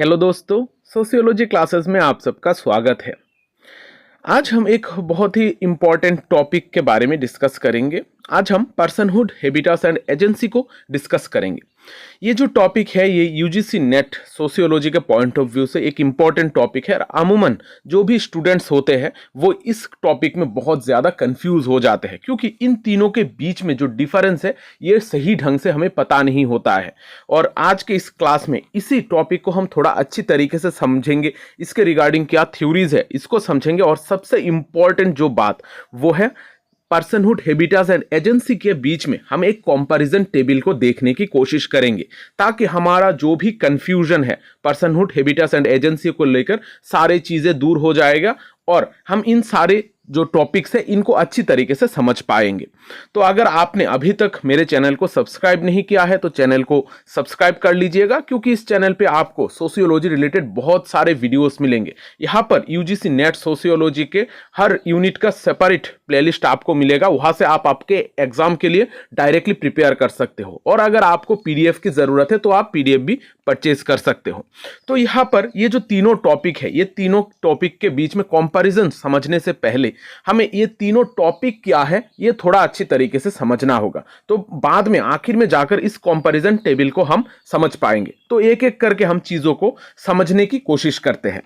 Hello दोस्तों, sociology classes में आप सबका स्वागत है। आज हम एक बहुत ही इम्पॉर्टेंट टॉपिक के बारे में डिस्कस करेंगे। आज हम पर्सनहुड, हैबिटास एंड एजेंसी को डिस्कस करेंगे। ये जो टॉपिक है ये यूजीसी नेट सोशियोलॉजी के पॉइंट ऑफ व्यू से एक इम्पॉर्टेंट टॉपिक है और अमूमन जो भी स्टूडेंट्स होते हैं वो इस टॉपिक में बहुत ज़्यादा कंफ्यूज हो जाते हैं, क्योंकि इन तीनों के बीच में जो डिफरेंस है ये सही ढंग से हमें पता नहीं होता है। और आज के इस क्लास में इसी टॉपिक को हम थोड़ा अच्छी तरीके से समझेंगे, इसके रिगार्डिंग क्या थ्योरीज है इसको समझेंगे, और सबसे इम्पॉर्टेंट जो बात वो है पर्सनहुड, हैबिटास एंड एजेंसी के बीच में हम एक कंपैरिजन टेबल को देखने की कोशिश करेंगे, ताकि हमारा जो भी कंफ्यूजन है पर्सनहुड, हैबिटास एंड एजेंसी को लेकर सारे चीज़ें दूर हो जाएगा और हम इन सारे जो टॉपिक्स है इनको अच्छी तरीके से समझ पाएंगे। तो अगर आपने अभी तक मेरे चैनल को सब्सक्राइब नहीं किया है तो चैनल को सब्सक्राइब कर लीजिएगा, क्योंकि इस चैनल पे आपको सोशियोलॉजी रिलेटेड बहुत सारे वीडियोस मिलेंगे। यहाँ पर यूजीसी नेट सोशियोलॉजी के हर यूनिट का सेपरेट प्लेलिस्ट आपको मिलेगा, वहाँ से आप आपके एग्जाम के लिए डायरेक्टली प्रिपेयर कर सकते हो। और अगर आपको पीडीएफ की ज़रूरत है तो आप पीडीएफ भी परचेज कर सकते हो। तो यहाँ पर ये जो तीनों टॉपिक है, ये तीनों टॉपिक के बीच में कंपैरिजन समझने से पहले हमें ये तीनों टॉपिक क्या है ये थोड़ा अच्छी तरीके से समझना होगा। तो बाद में आखिर में जाकर इस कंपैरिजन टेबल को हम समझ पाएंगे। तो एक एक करके हम चीज़ों को समझने की कोशिश करते हैं।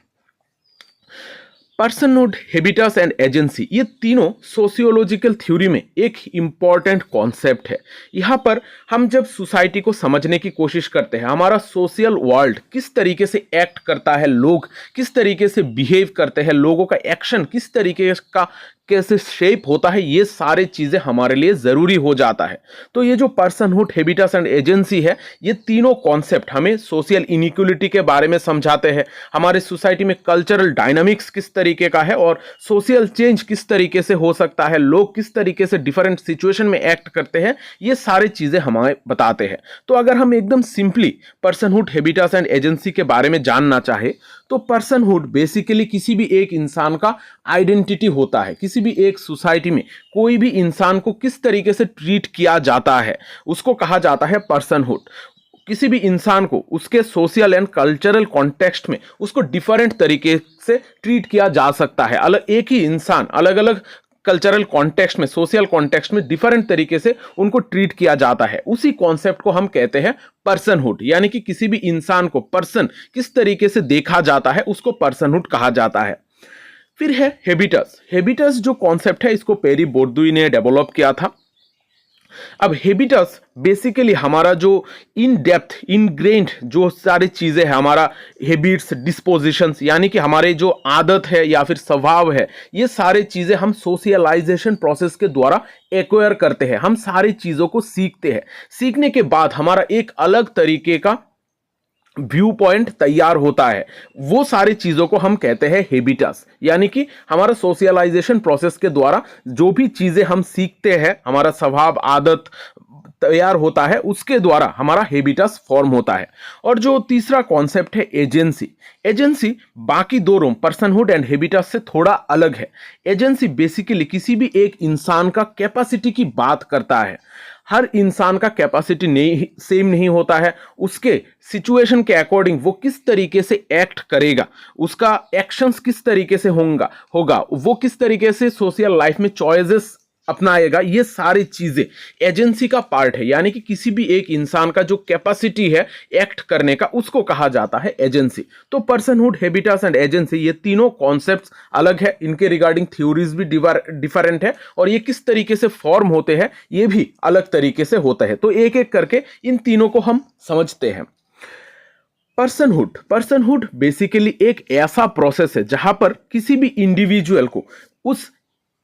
पर्सनहुड, हैबिटास एंड एजेंसी, ये तीनों सोशियोलॉजिकल थ्योरी में एक इम्पॉर्टेंट कॉन्सेप्ट है। यहाँ पर हम जब सोसाइटी को समझने की कोशिश करते हैं, हमारा सोशल वर्ल्ड किस तरीके से एक्ट करता है, लोग किस तरीके से बिहेव करते हैं, लोगों का एक्शन किस तरीके का कैसे शेप होता है, ये सारी चीज़ें हमारे लिए ज़रूरी हो जाता है। तो ये जो पर्सनहुड, हैबिटास एंड एजेंसी है, ये तीनों कॉन्सेप्ट हमें सोशल इनइक्वलिटी के बारे में समझाते हैं, हमारे सोसाइटी में कल्चरल डायनामिक्स किस तरीके का है और सोशल चेंज किस तरीके से हो सकता है, लोग किस तरीके से डिफरेंट सिचुएशन में एक्ट करते हैं, ये सारी चीज़ें हमें बताते हैं। तो अगर हम एकदम सिंपली पर्सनहुड, हैबिटास एंड एजेंसी के बारे में जानना चाहे तो पर्सनहुड बेसिकली किसी भी एक इंसान का आइडेंटिटी होता है। किसी भी एक सोसाइटी में कोई भी इंसान को किस तरीके से ट्रीट किया जाता है उसको कहा जाता है पर्सनहुड। किसी भी इंसान को उसके सोशल एंड कल्चरल कॉन्टेक्स्ट में उसको डिफरेंट तरीके से ट्रीट किया जा सकता है। अलग एक ही इंसान अलग अलग कल्चरल कॉन्टेक्स्ट में, सोशल कॉन्टेक्स्ट में डिफरेंट तरीके से उनको ट्रीट किया जाता है। उसी कॉन्सेप्ट को हम कहते हैं पर्सनहुड, यानी कि किसी भी इंसान को पर्सन किस तरीके से देखा जाता है उसको पर्सनहुड कहा जाता है। फिर है हैबिटास। हैबिटास जो कॉन्सेप्ट है इसको पेरी बोर्दुई ने डेवलप किया था। अब हैबिटास बेसिकली हमारा जो इन डेप्थ इनग्रेन्ड जो सारी चीज़ें हैं, हमारा हैबिट्स, डिस्पोजिशंस, यानी कि हमारे जो आदत है या फिर स्वभाव है, ये सारी चीज़ें हम सोशलाइजेशन प्रोसेस के द्वारा एक्वायर करते हैं। हम सारी चीज़ों को सीखते हैं। सीखने के बाद हमारा एक अलग तरीके का व्यू पॉइंट तैयार होता है। वो सारी चीज़ों को हम कहते हैं हैबिटास, यानी कि हमारा सोशलाइजेशन प्रोसेस के द्वारा जो भी चीज़ें हम सीखते हैं, हमारा स्वभाव, आदत तैयार होता है, उसके द्वारा हमारा हैबिटास फॉर्म होता है। और जो तीसरा कॉन्सेप्ट है एजेंसी। एजेंसी बाकी दोनों पर्सनहुड एंड हैबिटास से थोड़ा अलग है। एजेंसी बेसिकली किसी भी एक इंसान का कैपेसिटी की बात करता है। हर इंसान का कैपेसिटी नहीं सेम नहीं होता है। उसके सिचुएशन के अकॉर्डिंग वो किस तरीके से एक्ट करेगा, उसका एक्शंस किस तरीके से होगा, वो किस तरीके से सोशल लाइफ में चॉइसेस अपनाएगा, ये सारी चीजें एजेंसी का पार्ट है। यानी कि किसी भी एक इंसान का जो कैपेसिटी है एक्ट करने का, उसको कहा जाता है एजेंसी। तो पर्सनहुड, हैबिटास एंड एजेंसी, ये तीनों कॉन्सेप्ट्स अलग है, इनके रिगार्डिंग थ्योरीज भी डिफरेंट है, और ये किस तरीके से फॉर्म होते हैं ये भी अलग तरीके से होता है। तो एक एक करके इन तीनों को हम समझते हैं। पर्सनहुड बेसिकली एक ऐसा प्रोसेस है जहां पर किसी भी इंडिविजुअल को उस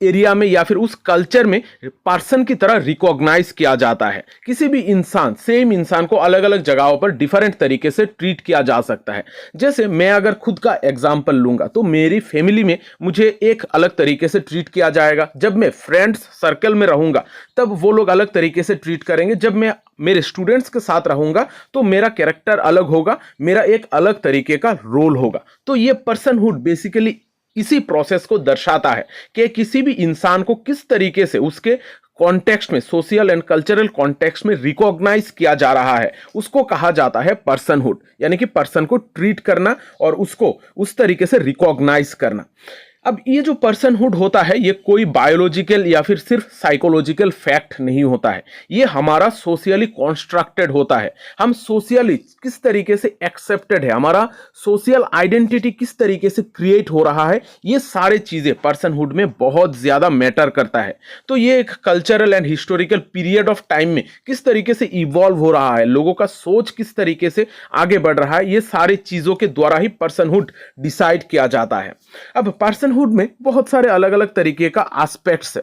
एरिया में या फिर उस कल्चर में पर्सन की तरह रिकॉग्नाइज किया जाता है। किसी भी इंसान, सेम इंसान को अलग अलग जगहों पर डिफरेंट तरीके से ट्रीट किया जा सकता है। जैसे मैं अगर खुद का एग्जांपल लूंगा तो मेरी फैमिली में मुझे एक अलग तरीके से ट्रीट किया जाएगा। जब मैं फ्रेंड्स सर्कल में रहूंगा तब वो लोग अलग तरीके से ट्रीट करेंगे। जब मैं मेरे स्टूडेंट्स के साथ रहूंगा तो मेरा कैरेक्टर अलग होगा, मेरा एक अलग तरीके का रोल होगा। तो ये पर्सनहुड बेसिकली इसी प्रोसेस को दर्शाता है कि किसी भी इंसान को किस तरीके से उसके कॉन्टेक्स्ट में, सोशल एंड कल्चरल कॉन्टेक्स्ट में रिकॉग्नाइज किया जा रहा है, उसको कहा जाता है पर्सनहुड, यानी कि पर्सन को ट्रीट करना और उसको उस तरीके से रिकॉग्नाइज करना। अब ये जो पर्सनहुड होता है ये कोई बायोलॉजिकल या फिर सिर्फ साइकोलॉजिकल फैक्ट नहीं होता है, ये हमारा सोशली कॉन्स्ट्रक्टेड होता है। हम सोशली किस तरीके से एक्सेप्टेड है, हमारा सोशल आइडेंटिटी किस तरीके से क्रिएट हो रहा है, ये सारे चीजें पर्सनहुड में बहुत ज्यादा मैटर करता है। तो ये एक cultural and historical period of time में किस तरीके से इवॉल्व हो रहा है, लोगों का सोच किस तरीके से आगे बढ़ रहा है, ये सारी चीजों के द्वारा ही पर्सनहुड डिसाइड किया जाता है। अब पर्सनहुड में बहुत सारे अलग अलग तरीके का एस्पेक्ट्स है।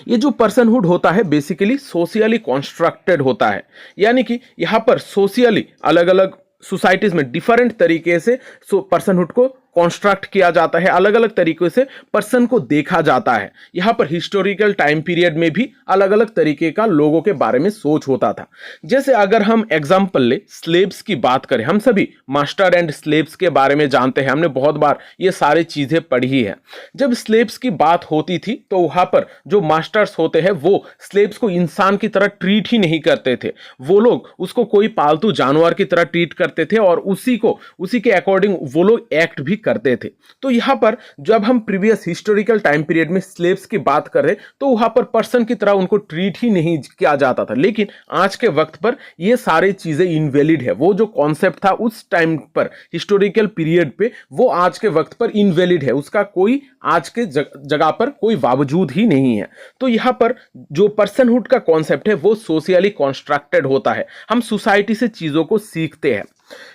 ये जो पर्सनहुड होता है बेसिकली सोशली कॉन्स्ट्रक्टेड होता है, यानी कि यहां पर सोशली अलग अलग सोसाइटीज में डिफरेंट तरीके से पर्सनहुड को कॉन्स्ट्रक्ट किया जाता है, अलग अलग तरीके से पर्सन को देखा जाता है। यहां पर हिस्टोरिकल टाइम पीरियड में भी अलग अलग तरीके का लोगों के बारे में सोच होता था। जैसे अगर हम एग्जांपल ले स्लेव्स की बात करें, हम सभी मास्टर एंड स्लेव्स के बारे में जानते हैं, हमने बहुत बार ये सारी चीजें पढ़ी है। जब स्लेव्स की बात होती थी तो वहां पर जो मास्टर्स होते हैं वो स्लेव्स को इंसान की तरह ट्रीट ही नहीं करते थे, वो लोग उसको कोई पालतू जानवर की तरह ट्रीट करते थे और उसी के अकॉर्डिंग वो लोग एक्ट भी करते थे। तो यहां पर जब हम प्रीवियस हिस्टोरिकल टाइम पीरियड में स्लेव्स की बात कर रहे तो वहां पर पर्सन की तरह उनको ट्रीट ही नहीं किया जाता था, लेकिन आज के वक्त पर ये सारी चीजें इनवैलिड है। वो जो कॉन्सेप्ट था उस टाइम पर हिस्टोरिकल पीरियड पे, वो आज के वक्त पर इनवैलिड है, उसका कोई आज के जगह पर कोई बावजूद ही नहीं है। तो यहां पर जो पर्सनहुड का कॉन्सेप्ट है वो सोशली कॉन्स्ट्रक्टेड होता है, हम सोसाइटी से चीजों को सीखते हैं।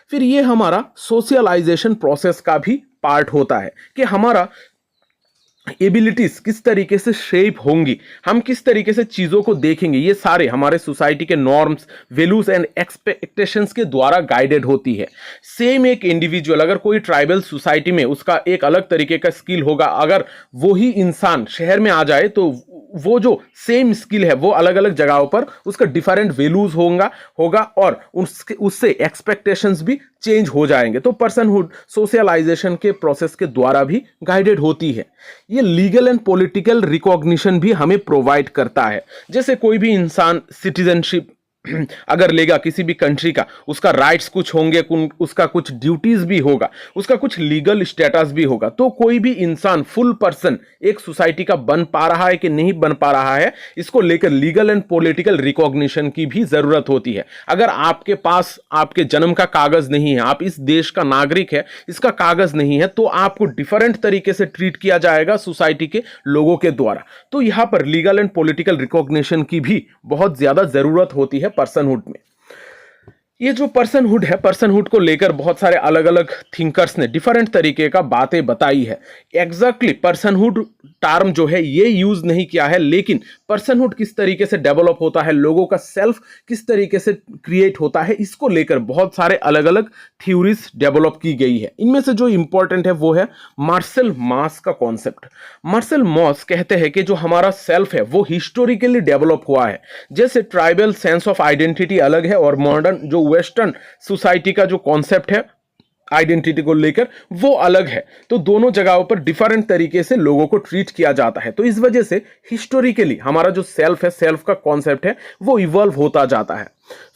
फिर ये हमारा सोशलाइजेशन प्रोसेस का भी पार्ट होता है कि हमारा एबिलिटीज किस तरीके से शेप होंगी, हम किस तरीके से चीजों को देखेंगे, ये सारे हमारे सोसाइटी के नॉर्म्स, वैल्यूज एंड एक्सपेक्टेशंस के द्वारा गाइडेड होती है। सेम एक इंडिविजुअल अगर कोई ट्राइबल सोसाइटी में उसका एक अलग तरीके का स्किल होगा, अगर वो ही इंसान शहर में आ जाए तो वो जो सेम स्किल है वो अलग अलग जगहों पर उसका डिफरेंट वैल्यूज होगा और उससे एक्सपेक्टेशंस भी चेंज हो जाएंगे। तो पर्सनहुड सोशलाइजेशन के प्रोसेस के द्वारा भी गाइडेड होती है। ये लीगल एंड पॉलिटिकल रिकॉग्निशन भी हमें प्रोवाइड करता है। जैसे कोई भी इंसान सिटीजनशिप अगर लेगा किसी भी कंट्री का, उसका राइट्स कुछ होंगे, उसका कुछ ड्यूटीज भी होगा, उसका कुछ लीगल स्टेटस भी होगा। तो कोई भी इंसान फुल पर्सन एक सोसाइटी का बन पा रहा है कि नहीं बन पा रहा है, इसको लेकर लीगल एंड पॉलिटिकल रिकॉग्निशन की भी जरूरत होती है। अगर आपके पास आपके जन्म का कागज नहीं है, आप इस देश का नागरिक है, इसका कागज नहीं है, तो आपको डिफरेंट तरीके से ट्रीट किया जाएगा सोसाइटी के लोगों के द्वारा। तो यहां पर लीगल एंड पॉलिटिकल रिकॉग्निशन की भी बहुत ज्यादा जरूरत होती है पर्सनहुड में। ये जो पर्सनहुड है, पर्सनहुड को लेकर बहुत सारे अलग अलग थिंकर्स ने डिफरेंट तरीके का बातें बताई है। एग्जैक्टली पर्सनहुड टर्म जो है ये यूज नहीं किया है, लेकिन पर्सनहुड किस तरीके से डेवलप होता है, लोगों का सेल्फ किस तरीके से क्रिएट होता है, इसको लेकर बहुत सारे अलग अलग थ्योरीज डेवलप की गई है। इनमें से जो इंपॉर्टेंट है वो है मार्शल मॉस का कॉन्सेप्ट। मार्शल मॉस कहते हैं कि जो हमारा सेल्फ है वो हिस्टोरिकली डेवलप हुआ है। जैसे ट्राइबल सेंस ऑफ आइडेंटिटी अलग है और मॉडर्न जो वेस्टर्न सोसाइटी का जो कॉन्सेप्ट है आइडेंटिटी को लेकर वो अलग है। तो दोनों जगहों पर डिफरेंट तरीके से लोगों को ट्रीट किया जाता है। तो इस वजह से हिस्टोरिकली हमारा जो सेल्फ है, सेल्फ का कॉन्सेप्ट है, वो इवॉल्व होता जाता है।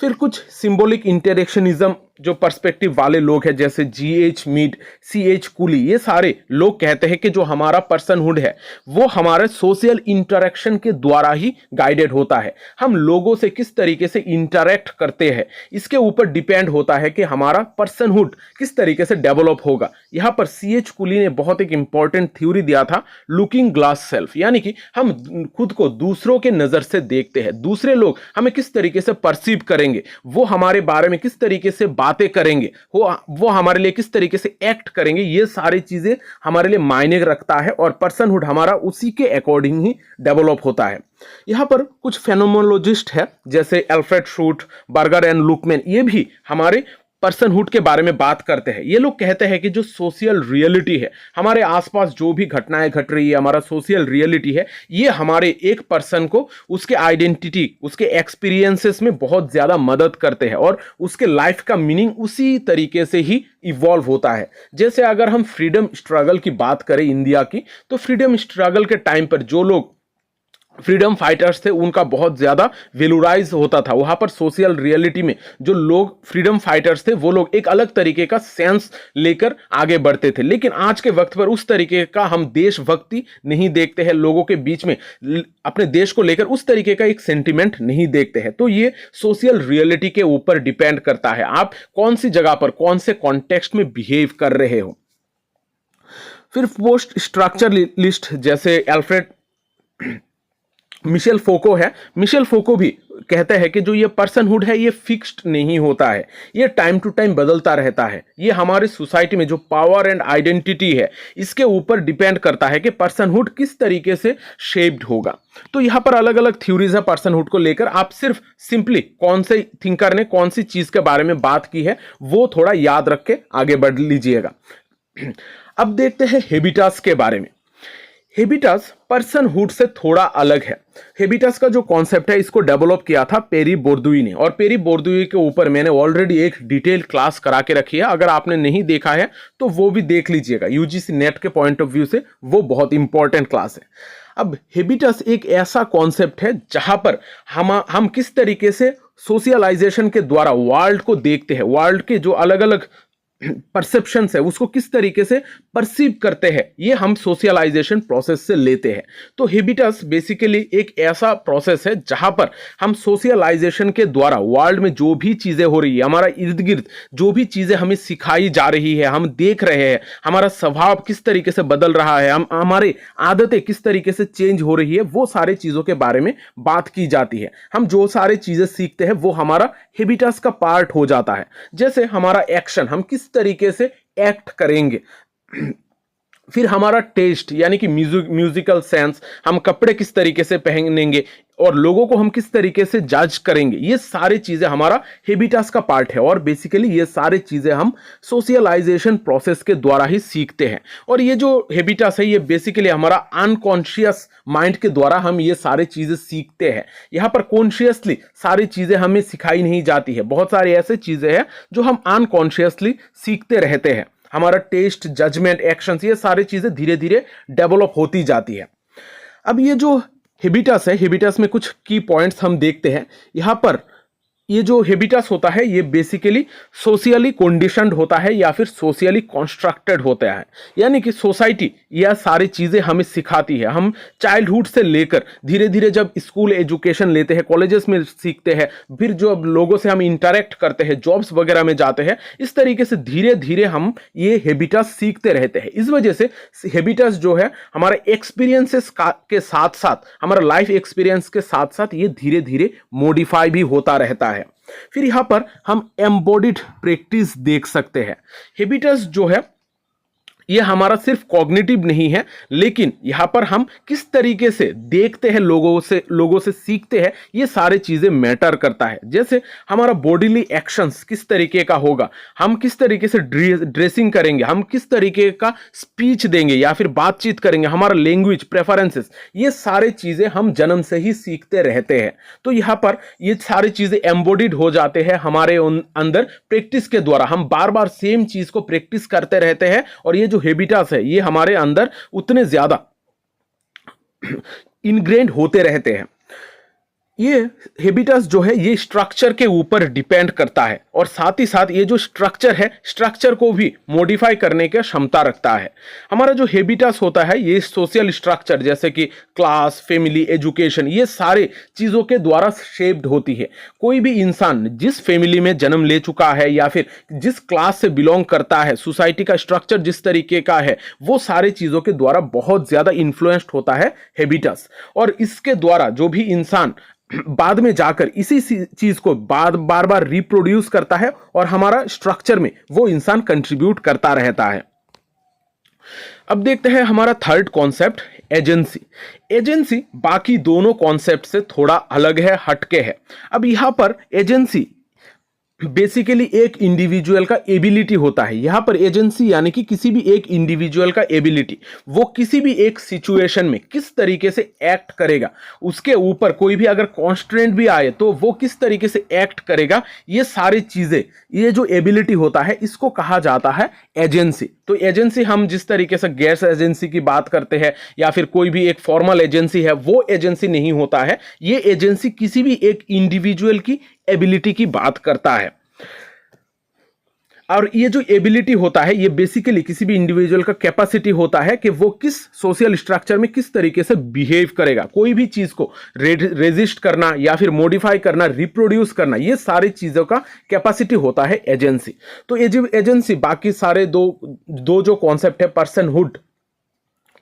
फिर कुछ सिंबॉलिक इंटरेक्शनिज्म जो पर्सपेक्टिव वाले लोग हैं, जैसे G.H. Mead, C.H. कुली, ये सारे लोग कहते हैं कि जो हमारा पर्सनहुड है वो हमारे सोशल इंटरेक्शन के द्वारा ही गाइडेड होता है। हम लोगों से किस तरीके से इंटरेक्ट करते हैं इसके ऊपर डिपेंड होता है कि हमारा पर्सनहुड किस तरीके से डेवलप होगा। यहां पर C.H. कुली ने बहुत एक इंपॉर्टेंट थ्योरी दिया था, लुकिंग ग्लास सेल्फ, यानी कि हम खुद को दूसरों के नजर से देखते हैं, दूसरे लोग हमें किस तरीके से परसीव करेंगे, वो हमारे बारे में किस तरीके से बातें करेंगे, वो हमारे लिए किस तरीके से एक्ट करेंगे, ये सारी चीजें हमारे लिए मायने रखता है और पर्सनहुड हमारा उसी के अकॉर्डिंग ही डेवलप होता है। यहां पर कुछ फेनोमेनोलॉजिस्ट है जैसे Alfred Schutz, Berger and Luckmann, ये भी हमारे पर्सनहुड के बारे में बात करते हैं। ये लोग कहते हैं कि जो सोशल रियलिटी है, हमारे आसपास जो भी घटनाएं घट रही है, हमारा सोशल रियलिटी है, ये हमारे एक पर्सन को उसके आइडेंटिटी, उसके एक्सपीरियंसेस में बहुत ज्यादा मदद करते हैं और उसके लाइफ का मीनिंग उसी तरीके से ही इवॉल्व होता है। जैसे अगर हम फ्रीडम स्ट्रगल की बात करें इंडिया की, तो फ्रीडम स्ट्रगल के टाइम पर जो लोग फ्रीडम फाइटर्स थे उनका बहुत ज़्यादा वेलुराइज होता था। वहाँ पर सोशल रियलिटी में जो लोग फ्रीडम फाइटर्स थे वो लोग एक अलग तरीके का सेंस लेकर आगे बढ़ते थे। लेकिन आज के वक्त पर उस तरीके का हम देशभक्ति नहीं देखते हैं, लोगों के बीच में अपने देश को लेकर उस तरीके का एक सेंटिमेंट नहीं देखते हैं। तो ये सोशल रियलिटी के ऊपर डिपेंड करता है, आप कौन सी जगह पर कौन से कॉन्टेक्स्ट में बिहेव कर रहे हो। फिर पोस्ट स्ट्रक्चर लिस्ट, जैसे एल्फ्रेड मिशेल फोको है, मिशेल फोको भी कहते हैं कि जो ये पर्सनहुड है ये फिक्स्ड नहीं होता है, ये टाइम टू टाइम बदलता रहता है। ये हमारे सोसाइटी में जो पावर एंड आइडेंटिटी है इसके ऊपर डिपेंड करता है कि पर्सनहुड किस तरीके से शेप्ड होगा। तो यहाँ पर अलग अलग थ्योरीज है पर्सनहुड को लेकर। आप सिर्फ सिंपली कौन से थिंकर ने कौन सी चीज के बारे में बात की है वो थोड़ा याद रख के आगे बढ़ लीजिएगा। अब देखते हैं हेबिटास के बारे में। हेबिटास पर्सनहुड से थोड़ा अलग है। हेबिटास का जो कॉन्सेप्ट है इसको डेवलप किया था पेरी बोर्दुई ने, और पेरी बोर्दुई के ऊपर मैंने ऑलरेडी एक डिटेल क्लास करा के रखी है। अगर आपने नहीं देखा है तो वो भी देख लीजिएगा, यूजीसी नेट के पॉइंट ऑफ व्यू से वो बहुत इंपॉर्टेंट क्लास है। अब हेबिटास एक ऐसा कॉन्सेप्ट है जहां पर हम किस तरीके से सोशलाइजेशन के द्वारा वर्ल्ड को देखते हैं, वर्ल्ड के जो अलग अलग परसेप्शंस है उसको किस तरीके से परसीव करते हैं, ये हम सोशलाइजेशन प्रोसेस से लेते हैं। तो हेबिटास बेसिकली एक ऐसा प्रोसेस है जहां पर हम सोशलाइजेशन के द्वारा वर्ल्ड में जो भी चीजें हो रही है, हमारा इर्द गिर्द जो भी चीजें हमें सिखाई जा रही है, हम देख रहे हैं, हमारा स्वभाव किस तरीके से बदल रहा है, हमारे आदतें किस तरीके से चेंज हो रही है, वो सारे चीजों के बारे में बात की जाती है। हम जो सारे चीजें सीखते हैं वो हमारा हेबिटास का पार्ट हो जाता है। जैसे हमारा एक्शन, हम किस तरीके से एक्ट करेंगे, फिर हमारा टेस्ट यानी कि म्यूजिकल सेंस, हम कपड़े किस तरीके से पहनेंगे और लोगों को हम किस तरीके से जज करेंगे, ये सारी चीजें हमारा हेबिटास का पार्ट है। और बेसिकली ये सारी चीजें हम सोशलाइजेशन प्रोसेस के द्वारा ही सीखते हैं। और ये जो हेबिटास है ये बेसिकली हमारा अनकॉन्शियस माइंड के द्वारा हम ये सारी चीजें सीखते हैं। यहाँ पर कॉन्शियसली सारी चीजें हमें सिखाई नहीं जाती है, बहुत सारी ऐसी चीजें हैं जो हम अनकॉन्शियसली सीखते रहते हैं। हमारा टेस्ट, जजमेंट, एक्शंस, ये सारी चीजें धीरे धीरे डेवलप होती जाती है। अब ये जो हेबिटास है, हेबिटास में कुछ की पॉइंट्स हम देखते हैं। यहाँ पर ये जो हेबिटास होता है ये बेसिकली सोशियली कंडीशनड होता है या फिर सोशियली कंस्ट्रक्टेड होता है, यानी कि सोसाइटी यह सारी चीजें हमें सिखाती है। हम चाइल्डहुड से लेकर धीरे धीरे जब स्कूल एजुकेशन लेते हैं, कॉलेजेस में सीखते हैं, फिर जो लोगों से हम इंटरेक्ट करते हैं, जॉब्स वगैरह में जाते हैं, इस तरीके से धीरे धीरे हम ये हेबिटास सीखते रहते हैं। इस वजह से हेबिटास जो है हमारे एक्सपीरियंसेस के साथ साथ, हमारा लाइफ एक्सपीरियंस के साथ साथ ये धीरे धीरे मॉडिफाई भी होता रहता है। फिर यहां पर हम एम्बॉडिड प्रैक्टिस देख सकते हैं। हेबिटास जो है ये हमारा सिर्फ कॉग्निटिव नहीं है, लेकिन यहां पर हम किस तरीके से देखते हैं, लोगों से सीखते हैं, ये सारे चीजें मैटर करता है। जैसे हमारा बॉडीली एक्शंस किस तरीके का होगा, हम किस तरीके से ड्रेसिंग करेंगे, हम किस तरीके का स्पीच देंगे या फिर बातचीत करेंगे, हमारा लैंग्वेज प्रेफरेंसेस, ये सारे चीजें हम जन्म से ही सीखते रहते हैं। तो यहां पर ये सारी चीजें एम्बॉडिड हो जाते हैं हमारे अंदर प्रैक्टिस के द्वारा। हम बार बार सेम चीज को प्रैक्टिस करते रहते हैं और ये जो हेबिटास है ये हमारे अंदर उतने ज्यादा इनग्रेन्ड होते रहते हैं। ये हेबिटास जो है ये स्ट्रक्चर के ऊपर डिपेंड करता है और साथ ही साथ ये जो स्ट्रक्चर है, स्ट्रक्चर को भी मॉडिफाई करने की क्षमता रखता है। हमारा जो हेबिटास होता है ये सोशल स्ट्रक्चर जैसे कि क्लास, फैमिली, एजुकेशन, ये सारे चीज़ों के द्वारा शेप्ड होती है। कोई भी इंसान जिस फैमिली में जन्म ले चुका है या फिर जिस क्लास से बिलोंग करता है, सोसाइटी का स्ट्रक्चर जिस तरीके का है, वो सारे चीज़ों के द्वारा बहुत ज़्यादा इन्फ्लुएंस्ड होता है हेबिटास। और इसके द्वारा जो भी इंसान बाद में जाकर इसी चीज को बार बार रिप्रोड्यूस करता है और हमारा स्ट्रक्चर में वो इंसान कंट्रीब्यूट करता रहता है। अब देखते हैं हमारा थर्ड कॉन्सेप्ट, एजेंसी। एजेंसी बाकी दोनों कॉन्सेप्ट से थोड़ा अलग है, हटके है। अब यहां पर एजेंसी बेसिकली एक इंडिविजुअल का एबिलिटी होता है। यहां पर एजेंसी यानी कि किसी भी एक इंडिविजुअल का एबिलिटी, वो किसी भी एक सिचुएशन में किस तरीके से एक्ट करेगा, उसके ऊपर कोई भी अगर कॉन्स्ट्रेंट भी आए तो वो किस तरीके से एक्ट करेगा, ये सारी चीजें, ये जो एबिलिटी होता है इसको कहा जाता है एजेंसी। तो एजेंसी हम जिस तरीके से गैस एजेंसी की बात करते हैं या फिर कोई भी एक फॉर्मल एजेंसी है, वो एजेंसी नहीं होता है। ये एजेंसी किसी भी एक इंडिविजुअल की एबिलिटी की बात करता है। और ये जो एबिलिटी होता है ये बेसिकली किसी भी इंडिविजुअल का कैपेसिटी होता है कि वो किस सोशल स्ट्रक्चर में किस तरीके से बिहेव करेगा, कोई भी चीज को रेजिस्ट करना या फिर मॉडिफाई करना, रिप्रोड्यूस करना, ये सारी चीजों का कैपेसिटी होता है एजेंसी। तो एजेंसी बाकी सारे दो जो कॉन्सेप्ट है, पर्सनहुड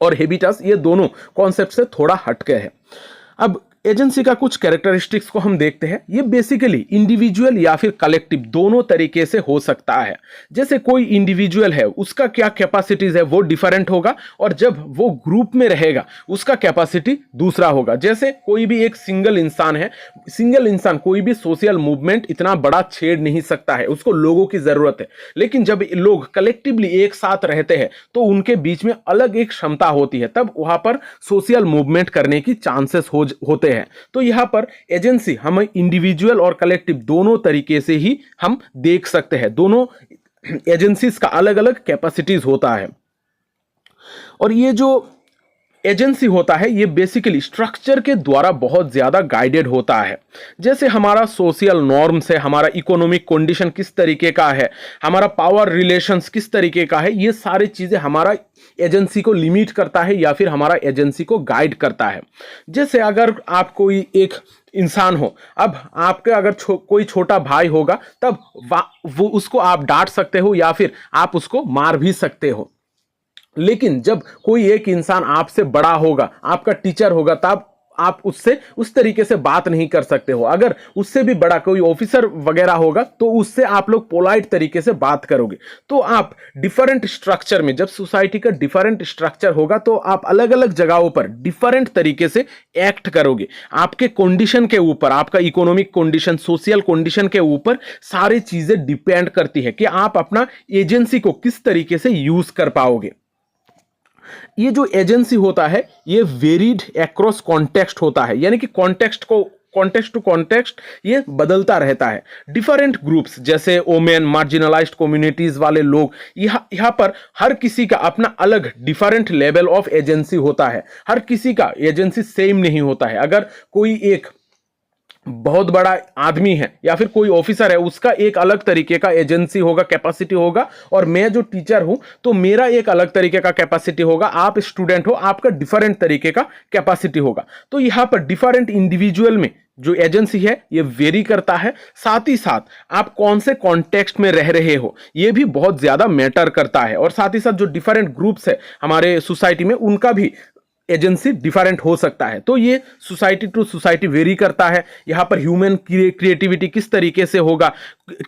और हेबिटस, ये दोनों कॉन्सेप्ट से थोड़ा हटके है। अब एजेंसी का कुछ कैरेक्टरिस्टिक्स को हम देखते हैं। ये बेसिकली इंडिविजुअल या फिर कलेक्टिव दोनों तरीके से हो सकता है। जैसे कोई इंडिविजुअल है, उसका क्या कैपेसिटीज है वो डिफरेंट होगा, और जब वो ग्रुप में रहेगा उसका कैपेसिटी दूसरा होगा। जैसे कोई भी एक सिंगल इंसान है, सिंगल इंसान कोई भी सोशल मूवमेंट इतना बड़ा छेड़ नहीं सकता है, उसको लोगों की जरूरत है। लेकिन जब लोग कलेक्टिवली एक साथ रहते हैं तो उनके बीच में अलग एक क्षमता होती है, तब वहां पर सोशल मूवमेंट करने की चांसेस होते हैं। तो यहां पर एजेंसी हम इंडिविजुअल और कलेक्टिव दोनों तरीके से ही हम देख सकते हैं। दोनों एजेंसीज का अलग अलग कैपेसिटीज होता है। और ये जो एजेंसी होता है ये बेसिकली स्ट्रक्चर के द्वारा बहुत ज्यादा गाइडेड होता है। जैसे हमारा सोशल नॉर्म्स है, हमारा इकोनॉमिक कंडीशन किस तरीके का है, हमारा पावर रिलेशंस किस तरीके का है, ये सारी चीजें हमारा एजेंसी को लिमिट करता है या फिर हमारा एजेंसी को गाइड करता है। जैसे अगर आप कोई एक इंसान हो, अब आपके अगर कोई छोटा भाई होगा, तब वो उसको आप डांट सकते हो या फिर आप उसको मार भी सकते हो। लेकिन जब कोई एक इंसान आपसे बड़ा होगा, आपका टीचर होगा, तब आप उससे उस तरीके से बात नहीं कर सकते हो। अगर उससे भी बड़ा कोई ऑफिसर वगैरह होगा तो उससे आप लोग पोलाइट तरीके से बात करोगे। तो आप डिफरेंट स्ट्रक्चर में, जब सोसाइटी का डिफरेंट स्ट्रक्चर होगा तो आप अलग अलग जगहों पर डिफरेंट तरीके से एक्ट करोगे। आपके कंडीशन के ऊपर, आपका इकोनॉमिक कंडीशन, सोशल कंडीशन के ऊपर सारी चीजें डिपेंड करती है कि आप अपना एजेंसी को किस तरीके से यूज कर पाओगे। ये जो एजेंसी होता है ये वेरिड अक्रॉस कॉन्टेक्स्ट होता है, यानी कि कॉन्टेक्स्ट टू कॉन्टेक्स्ट ये बदलता रहता है। डिफरेंट ग्रुप्स जैसे ओमेन, मार्जिनलाइज्ड कम्युनिटीज वाले लोग, यहाँ पर हर किसी का अपना अलग डिफरेंट लेवल ऑफ एजेंसी होता है। हर किसी का एजेंसी सेम नहीं होता है। अगर कोई एक बहुत बड़ा आदमी है या फिर कोई ऑफिसर है, उसका एक अलग तरीके का एजेंसी होगा, कैपेसिटी होगा, और मैं जो टीचर हूं तो मेरा एक अलग तरीके का कैपेसिटी होगा। आप स्टूडेंट हो, आपका डिफरेंट तरीके का कैपेसिटी होगा। तो यहां पर डिफरेंट इंडिविजुअल में जो एजेंसी है ये वेरी करता है। साथ ही साथ आप कौन से कॉन्टेक्स्ट में रह रहे हो ये भी बहुत ज्यादा मैटर करता है। और साथ ही साथ जो डिफरेंट ग्रुप्स है हमारे सोसाइटी में, उनका भी एजेंसी डिफरेंट हो सकता है। तो ये सोसाइटी टू सोसाइटी वेरी करता है। यहाँ पर ह्यूमन क्रिएटिविटी किस तरीके से होगा,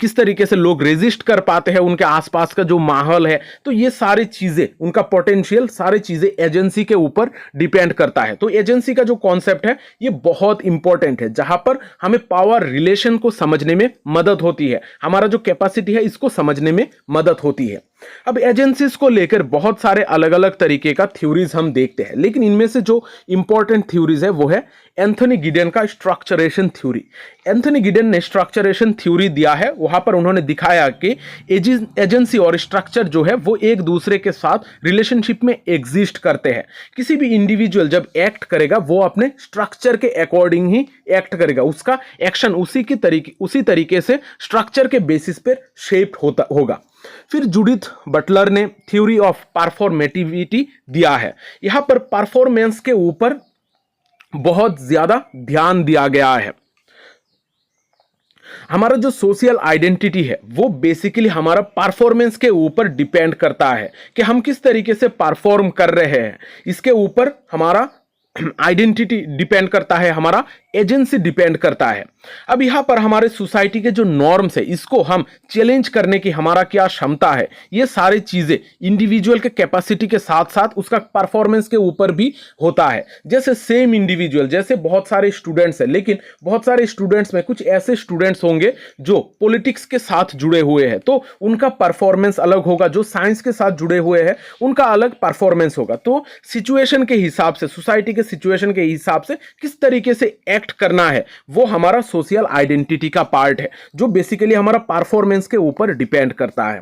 किस तरीके से लोग रेजिस्ट कर पाते हैं, उनके आसपास का जो माहौल है, तो ये सारी चीजें, उनका पोटेंशियल, सारी चीजें एजेंसी के ऊपर डिपेंड करता है। तो एजेंसी का जो कॉन्सेप्ट है ये बहुत इंपॉर्टेंट है, जहां पर हमें पावर रिलेशन को समझने में मदद होती है, हमारा जो कैपेसिटी है इसको समझने में मदद होती है। अब एजेंसीज को लेकर बहुत सारे अलग अलग तरीके का थ्योरीज हम देखते हैं, लेकिन इनमें से जो इंपॉर्टेंट थ्योरीज है वो है एंथनी गिडेन का स्ट्रक्चरेशन थ्योरी। एंथनी गिडेन ने स्ट्रक्चरेशन थ्योरी दिया है। वहां पर उन्होंने दिखाया कि एजेंसी और स्ट्रक्चर जो है वो एक दूसरे के साथ रिलेशनशिप में एग्जिस्ट करते हैं। किसी भी इंडिविजुअल जब एक्ट करेगा वो अपने स्ट्रक्चर के अकॉर्डिंग ही एक्ट करेगा, उसका एक्शन उसी तरीके से स्ट्रक्चर के बेसिस पर शेप्ड होगा। फिर जूडिथ बटलर ने थ्योरी ऑफ परफॉर्मेटिविटी दिया है। यहां पर परफॉर्मेंस के ऊपर बहुत ज्यादा ध्यान दिया गया है। हमारा जो सोशल आइडेंटिटी है वो बेसिकली हमारा परफॉर्मेंस के ऊपर डिपेंड करता है कि हम किस तरीके से परफॉर्म कर रहे हैं। इसके ऊपर हमारा आइडेंटिटी डिपेंड करता है, हमारा एजेंसी डिपेंड करता है। अब यहाँ पर हमारे सोसाइटी के जो नॉर्म्स है इसको हम चैलेंज करने की हमारा क्या क्षमता है, ये सारी चीजें इंडिविजुअल के कैपेसिटी के साथ साथ उसका परफॉर्मेंस के ऊपर भी होता है। जैसे सेम इंडिविजुअल, जैसे बहुत सारे स्टूडेंट्स हैं, लेकिन बहुत सारे स्टूडेंट्स में कुछ ऐसे स्टूडेंट्स होंगे जो पॉलिटिक्स के साथ जुड़े हुए हैं, तो उनका परफॉर्मेंस अलग होगा। जो साइंस के साथ जुड़े हुए हैं उनका अलग परफॉर्मेंस होगा। तो सिचुएशन के हिसाब से, सोसाइटी के सिचुएशन के हिसाब से किस तरीके से एक्ट करना है वो हमारा सोशल आइडेंटिटी का पार्ट है, जो बेसिकली हमारा परफॉर्मेंस के ऊपर डिपेंड करता है।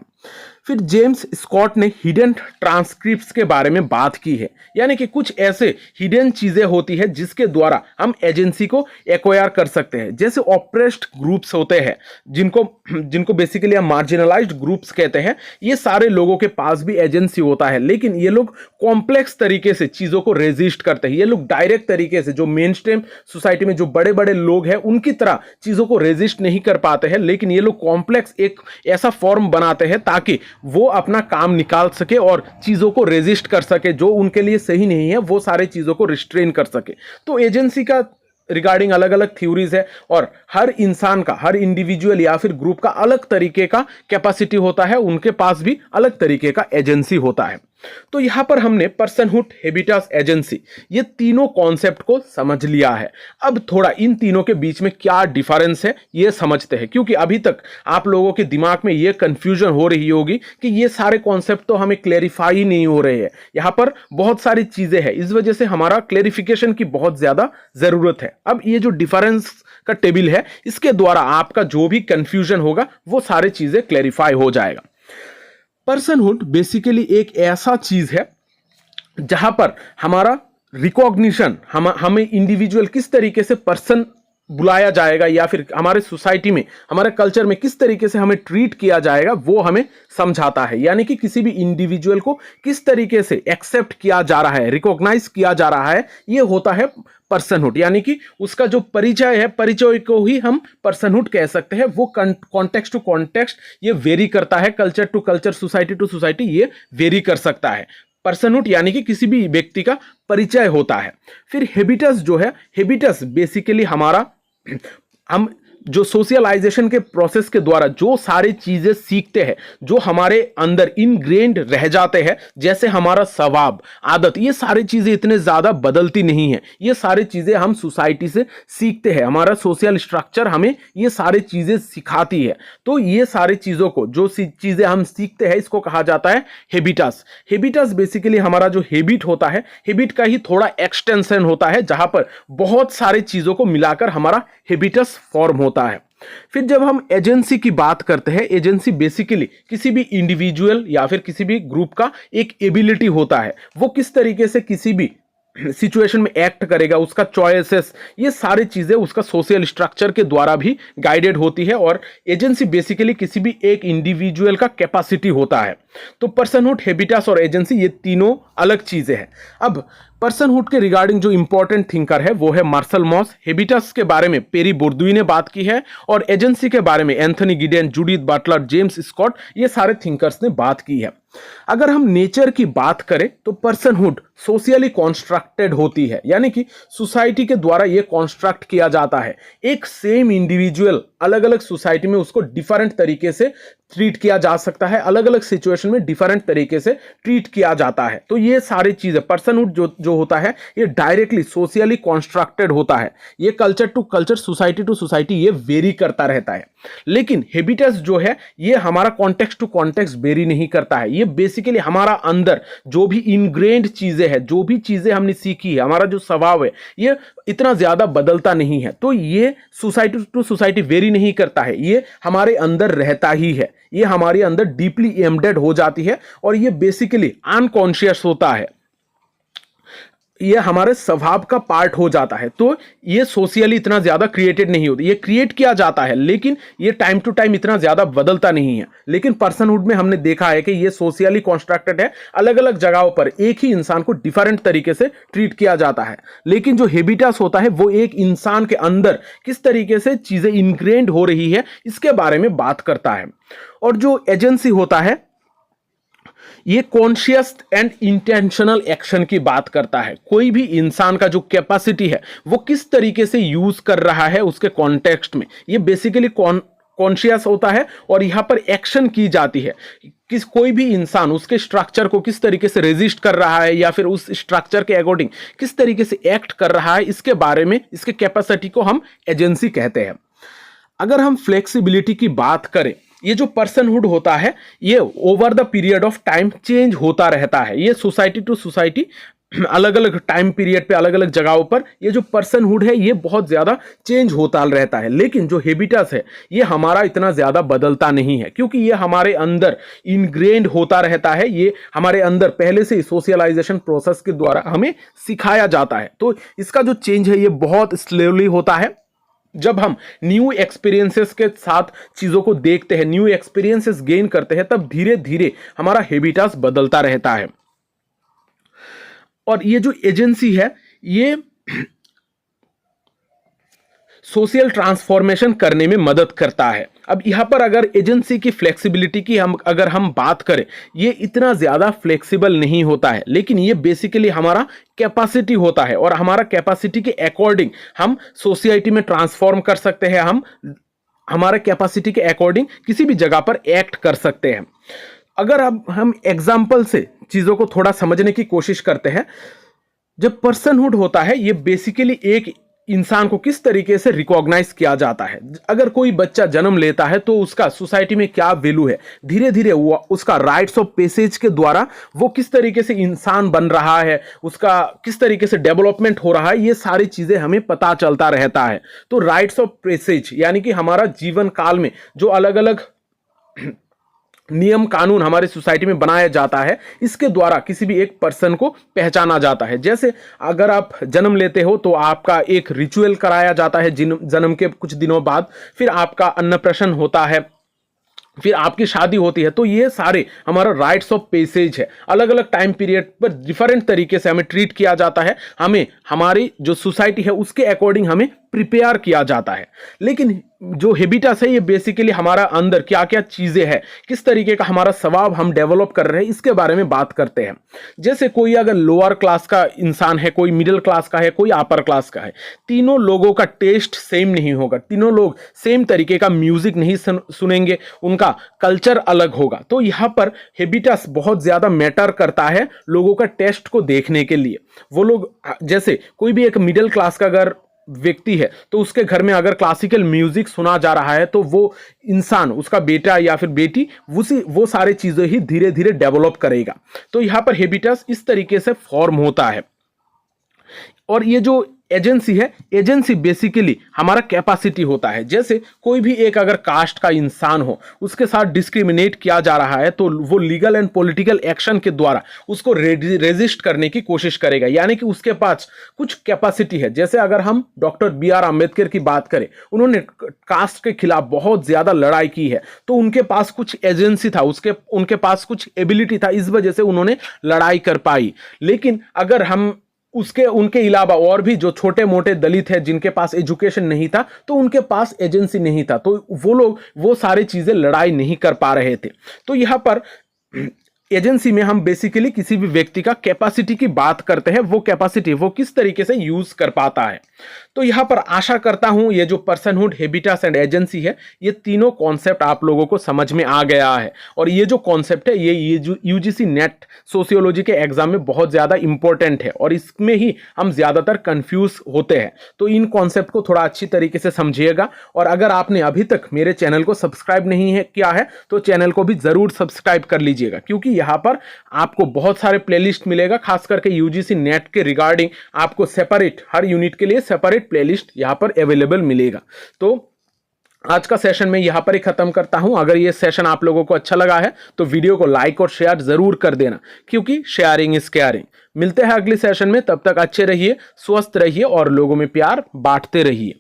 फिर जेम्स स्कॉट ने हिडन ट्रांसक्रिप्ट्स के बारे में बात की है, यानी कि कुछ ऐसे हिडन चीजें होती है जिसके द्वारा हम एजेंसी को एक्वायर कर सकते हैं। जैसे ऑप्रेस्ड ग्रुप्स होते हैं, जिनको बेसिकली हम मार्जिनलाइज्ड ग्रुप्स कहते हैं। ये सारे लोगों के पास भी एजेंसी होता है, लेकिन ये लोग कॉम्प्लेक्स तरीके से चीजों को रेजिस्ट करते हैं। ये लोग डायरेक्ट तरीके से, जो मेन स्ट्रीम सोसाइटी में जो बड़े बड़े लोग हैं उनकी तरह चीजों को रेजिस्ट नहीं कर पाते हैं, लेकिन ये लोग कॉम्प्लेक्स एक ऐसा फॉर्म बनाते हैं ताकि वो अपना काम निकाल सके और चीजों को रेजिस्ट कर सके, जो उनके लिए सही नहीं है वो सारे चीजों को रिस्ट्रेन कर सके। तो एजेंसी का रिगार्डिंग अलग अलग थ्योरीज है, और हर इंसान का, हर इंडिविजुअल या फिर ग्रुप का अलग तरीके का कैपेसिटी होता है, उनके पास भी अलग तरीके का एजेंसी होता है। तो यहां पर हमने पर्सनहुड, हैबिटस, एजेंसी, ये तीनों कॉन्सेप्ट को समझ लिया है। अब थोड़ा इन तीनों के बीच में क्या डिफरेंस है ये समझते हैं, क्योंकि अभी तक आप लोगों के दिमाग में ये कंफ्यूजन हो रही होगी कि ये सारे कॉन्सेप्ट तो हमें क्लेरिफाई ही नहीं हो रहे हैं। यहां पर बहुत सारी चीजें हैं, इस वजह से हमारा क्लेरिफिकेशन की बहुत ज्यादा जरूरत है। अब ये जो डिफरेंस का टेबल है, इसके द्वारा आपका जो भी कंफ्यूजन होगा वो सारी चीजें क्लेरिफाई हो जाएगा। पर्सनहुड बेसिकली एक ऐसा चीज है जहां पर हमारा रिकॉग्निशन, हमें इंडिविजुअल किस तरीके से पर्सन बुलाया जाएगा, या फिर हमारे सोसाइटी में, हमारे कल्चर में किस तरीके से हमें ट्रीट किया जाएगा वो हमें समझाता है। यानी कि किसी भी इंडिविजुअल को किस तरीके से एक्सेप्ट किया जा रहा है, रिकॉग्नाइज किया जा रहा है, ये होता है पर्सनहुड। यानी कि उसका जो परिचय है, परिचय को ही हम पर्सनहुड कह सकते हैं। वो कॉन्टेक्स्ट टू कॉन्टेक्स्ट ये वेरी करता है, culture to culture, society to society ये वेरी कर सकता है। पर्सनहुड यानी कि किसी भी व्यक्ति का परिचय होता है। फिर हैबिटस जो है, हैबिटस बेसिकली हमारा, हम जो सोशलाइजेशन के प्रोसेस के द्वारा जो सारी चीजें सीखते हैं, जो हमारे अंदर इनग्रेन्ड रह जाते हैं, जैसे हमारा स्वभाव, आदत, ये सारी चीजें इतने ज्यादा बदलती नहीं है। ये सारी चीजें हम सोसाइटी से सीखते हैं, हमारा सोशल स्ट्रक्चर हमें ये सारी चीजें सिखाती है। तो ये सारी चीजों को, जो चीजें हम सीखते हैं, इसको कहा जाता है हैबिटस। हैबिटस बेसिकली हमारा जो हैबिट होता है, हैबिट का ही थोड़ा एक्सटेंशन होता है, जहां पर बहुत सारी चीजों को मिलाकर हमारा हैबिटस फॉर्म होता है। फिर जब हम एजेंसी की बात करते हैं, एजेंसी बेसिकली किसी भी इंडिविजुअल या फिर किसी भी ग्रुप का एक एबिलिटी होता है, वो किस तरीके से किसी भी सिचुएशन में एक्ट करेगा, उसका चॉइसेस, ये सारी चीजें उसका सोशल स्ट्रक्चर के द्वारा भी गाइडेड होती है। और एजेंसी बेसिकली किसी भी एक इंडिविजुअल का कैपेसिटी होता है। तो पर्सनहुड, हैबिटस और एजेंसी ये तीनों अलग चीजें हैं। अब पर्सनहुड के रिगार्डिंग जो इंपॉर्टेंट थिंकर है वो है मार्शल मॉस। हैबिटस के बारे में पेरी बोर्दुई ने बात की है, और एजेंसी के बारे में Anthony Giddens, Judith Butler, James Scott, ये सारे थिंकर्स ने बात की है। अगर हम नेचर की बात करें तो पर्सनहुड सोशली कॉन्स्ट्रक्टेड होती है, यानी कि सोसाइटी के द्वारा यह कॉन्स्ट्रक्ट किया जाता है। एक सेम इंडिविजुअल अलग अलग सोसाइटी में उसको डिफरेंट तरीके से ट्रीट किया जा सकता है, अलग अलग सिचुएशन में डिफरेंट तरीके से ट्रीट किया जाता है। तो ये सारी चीजें, पर्सनहुड जो होता है ये डायरेक्टली सोशली कॉन्स्ट्रक्टेड होता है। ये culture to culture, society to society ये वेरी करता रहता है। लेकिन हैबिटस जो है ये हमारा कॉन्टेक्स्ट टू कॉन्टेक्स्ट वेरी नहीं करता है। ये बेसिकली हमारा अंदर जो भी इनग्रेन्ड चीजें हैं, जो भी चीजें हमने सीखी है, हमारा जो स्वभाव है, ये इतना ज्यादा बदलता नहीं है। तो ये सोसाइटी टू सोसाइटी वेरी नहीं करता है, ये हमारे अंदर रहता ही है, ये हमारे अंदर डीपली एम्बेडेड हो जाती है, और ये बेसिकली अनकॉन्शियस होता है, ये हमारे स्वभाव का पार्ट हो जाता है। तो ये सोशली इतना ज्यादा क्रिएटेड नहीं होती, ये क्रिएट किया जाता है, लेकिन ये टाइम टू टाइम इतना ज्यादा बदलता नहीं है। लेकिन पर्सनहुड में हमने देखा है कि ये सोशली कॉन्स्ट्रक्टेड है, अलग अलग जगहों पर एक ही इंसान को डिफरेंट तरीके से ट्रीट किया जाता है। लेकिन जो हैबिटस होता है वो एक इंसान के अंदर किस तरीके से चीजें इनग्रेन्ड हो रही है, इसके बारे में बात करता है। और जो एजेंसी होता है, ये कॉन्शियस एंड इंटेंशनल एक्शन की बात करता है। कोई भी इंसान का जो कैपेसिटी है वो किस तरीके से यूज कर रहा है उसके कॉन्टेक्स्ट में, ये बेसिकली कॉन्शियस होता है और यहां पर एक्शन की जाती है। किस कोई भी इंसान उसके स्ट्रक्चर को किस तरीके से रेजिस्ट कर रहा है या फिर उस स्ट्रक्चर के अकॉर्डिंग किस तरीके से एक्ट कर रहा है, इसके बारे में, इसके कैपेसिटी को हम एजेंसी कहते हैं। अगर हम फ्लेक्सिबिलिटी की बात करें, ये जो पर्सनहुड होता है ये over the period of time change होता रहता है। ये सोसाइटी टू सोसाइटी अलग अलग टाइम पीरियड पे अलग अलग जगहों पर ये जो पर्सनहुड है ये बहुत ज्यादा चेंज होता रहता है। लेकिन जो हैबिटस है ये हमारा इतना ज्यादा बदलता नहीं है, क्योंकि ये हमारे अंदर इनग्रेन्ड होता रहता है। ये हमारे अंदर पहले से सोशलाइजेशन प्रोसेस के द्वारा हमें सिखाया जाता है। तो इसका जो चेंज है ये बहुत स्लोली होता है। जब हम न्यू एक्सपीरियंसेस के साथ चीजों को देखते हैं, न्यू एक्सपीरियंसेस गेन करते हैं, तब धीरे धीरे हमारा हैबिटस बदलता रहता है। और ये जो एजेंसी है ये सोशल ट्रांसफॉर्मेशन करने में मदद करता है। अब यहां पर अगर एजेंसी की फ्लेक्सिबिलिटी की अगर हम बात करें, ये इतना ज्यादा फ्लेक्सिबल नहीं होता है, लेकिन ये बेसिकली हमारा कैपेसिटी होता है और हमारा कैपेसिटी के अकॉर्डिंग हम सोसाइटी में ट्रांसफॉर्म कर सकते हैं। हम हमारे कैपेसिटी के अकॉर्डिंग किसी भी जगह पर एक्ट कर सकते हैं। अगर अब हम एग्जाम्पल से चीजों को थोड़ा समझने की कोशिश करते हैं, जब पर्सनहुड होता है ये बेसिकली एक इंसान को किस तरीके से रिकॉग्नाइज किया जाता है। अगर कोई बच्चा जन्म लेता है तो उसका सोसाइटी में क्या वैल्यू है, धीरे धीरे वो उसका राइट्स ऑफ पैसेज के द्वारा वो किस तरीके से इंसान बन रहा है, उसका किस तरीके से डेवलपमेंट हो रहा है, ये सारी चीजें हमें पता चलता रहता है। तो राइट्स ऑफ पैसेज यानी कि हमारा जीवन काल में जो अलग अलग नियम कानून हमारी सोसाइटी में बनाया जाता है, इसके द्वारा किसी भी एक पर्सन को पहचाना जाता है। जैसे अगर आप जन्म लेते हो तो आपका एक रिचुअल कराया जाता है जन्म के कुछ दिनों बाद, फिर आपका अन्नप्राशन होता है, फिर आपकी शादी होती है। तो ये सारे हमारा राइट्स ऑफ पैसेज है। अलग अलग टाइम पीरियड पर डिफरेंट तरीके से हमें ट्रीट किया जाता है, हमें हमारी जो सोसाइटी है उसके अकॉर्डिंग हमें प्रिपेयर किया जाता है। लेकिन जो हैबिटस है ये बेसिकली हमारा अंदर क्या क्या चीजें हैं, किस तरीके का हमारा स्वभाव हम डेवलप कर रहे हैं, इसके बारे में बात करते हैं। जैसे कोई अगर लोअर क्लास का इंसान है, कोई मिडिल क्लास का है, कोई अपर क्लास का है, तीनों लोगों का टेस्ट सेम नहीं होगा, तीनों लोग सेम तरीके का म्यूजिक नहीं सुनेंगे, उनका कल्चर अलग होगा। तो यहाँ पर हैबिटस बहुत ज्यादा मैटर करता है लोगों का टेस्ट को देखने के लिए। वो लोग जैसे कोई भी एक मिडिल क्लास का अगर व्यक्ति है तो उसके घर में अगर क्लासिकल म्यूजिक सुना जा रहा है तो वो इंसान, उसका बेटा या फिर बेटी वो सारी चीजें ही धीरे धीरे डेवलप करेगा। तो यहां पर हैबिटस इस तरीके से फॉर्म होता है। और ये जो एजेंसी है, एजेंसी बेसिकली हमारा कैपेसिटी होता है। जैसे कोई भी एक अगर कास्ट का इंसान हो, उसके साथ डिस्क्रिमिनेट किया जा रहा है तो वो लीगल एंड पॉलिटिकल एक्शन के द्वारा उसको रेजिस्ट करने की कोशिश करेगा, यानी कि उसके पास कुछ कैपेसिटी है। जैसे अगर हम डॉक्टर BR अम्बेडकर की बात करें, उन्होंने कास्ट के खिलाफ बहुत ज्यादा लड़ाई की है, तो उनके पास कुछ एजेंसी था, उनके पास कुछ एबिलिटी था, इस वजह से उन्होंने लड़ाई कर पाई। लेकिन अगर हम उनके अलावा और भी जो छोटे मोटे दलित है जिनके पास एजुकेशन नहीं था, तो उनके पास एजेंसी नहीं था, तो वो लोग वो सारी चीजें लड़ाई नहीं कर पा रहे थे। तो यहां पर एजेंसी में हम बेसिकली किसी भी व्यक्ति का कैपेसिटी की बात करते हैं, वो कैपेसिटी वो किस तरीके से यूज कर पाता है। तो यहां पर आशा करता हूं ये जो पर्सनहुड, हैबिटस एंड एजेंसी है, ये तीनों कॉन्सेप्ट आप लोगों को समझ में आ गया है। और ये जो कॉन्सेप्ट है ये UGC नेट सोशियोलॉजी के एग्जाम में बहुत ज्यादा इंपॉर्टेंट है और इसमें ही हम ज्यादातर कंफ्यूज होते हैं। तो इन कॉन्सेप्ट को थोड़ा अच्छी तरीके से समझिएगा। और अगर आपने अभी तक मेरे चैनल को सब्सक्राइब नहीं है किया है तो चैनल को भी जरूर सब्सक्राइब कर लीजिएगा, क्योंकि यहाँ पर आपको बहुत सारे प्लेलिस्ट मिलेगा, खास करके UGC नेट के रिगार्डिंग आपको सेपरेट, हर यूनिट के लिए सेपरेट प्लेलिस्ट यहाँ पर अवेलेबल मिलेगा। तो आज का सेशन मैं यहाँ पर ही खत्म करता हूं। अगर ये सेशन आप लोगों को अच्छा लगा है तो वीडियो को लाइक और शेयर जरूर कर देना, क्योंकि शेयरिंग इज केयरिंग। मिलते हैं अगले सेशन में, तब तक अच्छे रहिए, स्वस्थ रहिए और लोगों में प्यार बांटते रहिए।